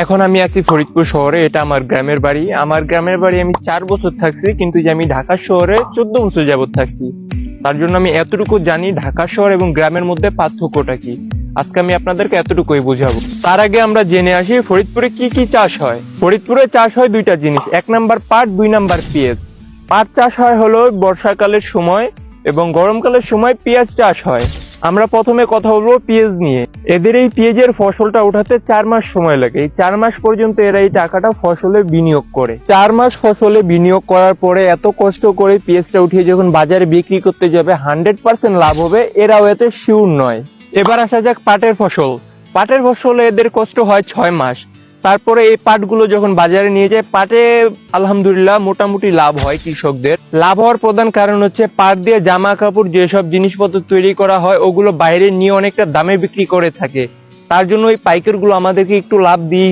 এখন আমি আছি ফরিদপুর শহরে। এটা আমার গ্রামের বাড়ি। আমার গ্রামের বাড়ি আমি 4 বছর থাকছি, কিন্তু যে আমি ঢাকা শহরে 14 বছর যাবত থাকছি। তার জন্য আমি এতটুকু জানি ঢাকা শহর এবং গ্রামের মধ্যে পার্থক্যটা কি। আজকে আমি আপনাদেরকে এতটুকুই বোঝাবো। তার আগে আমরা জেনে আসি ফরিদপুরে কি কি চাষ হয়। ফরিদপুরে চাষ হয় দুইটা জিনিস, 1 নাম্বার পাট, 2 নাম্বার পেঁয়াজ। পাট চাষ হয় হলো বর্ষাকালের সময় এবং গরমকালের সময় পেঁয়াজ চাষ হয়। আমরা প্রথমে কথা বলবো পেঁয়াজ নিয়ে। এদের এই পেঁয়াজের ফসলটা উঠাতে 4 মাস সময় লাগে। এই 4 মাস পর্যন্ত এরা এই টাকাটা ফসলে বিনিয়োগ করে। 4 মাস ফসলে বিনিয়োগ করার পরে এত কষ্ট করে পেঁয়াজটা উঠিয়ে যখন বাজারে বিক্রি করতে যাবে 100% লাভ হবে, এরাও এতে শিওর নয়। এবার আসা যাক পাটের ফসল। পাটের ফসলে এদের কষ্ট হয় 6 মাস। তারপরে এই পাটগুলো যখন বাজারে নিয়ে যায়, পাটে আলহামদুলিল্লাহ মোটামুটি লাভ হয় কৃষকদের। লাভ হওয়ার প্রধান কারণ হচ্ছে পাট দিয়ে জামা কাপড় যেসব জিনিসপত্র তৈরি করা হয় ওগুলো বাইরে নিয়ে অনেকটা দামে বিক্রি করে থাকে। তার জন্য ওই পাইকারগুলো আমাদেরকে একটু লাভ দিয়ে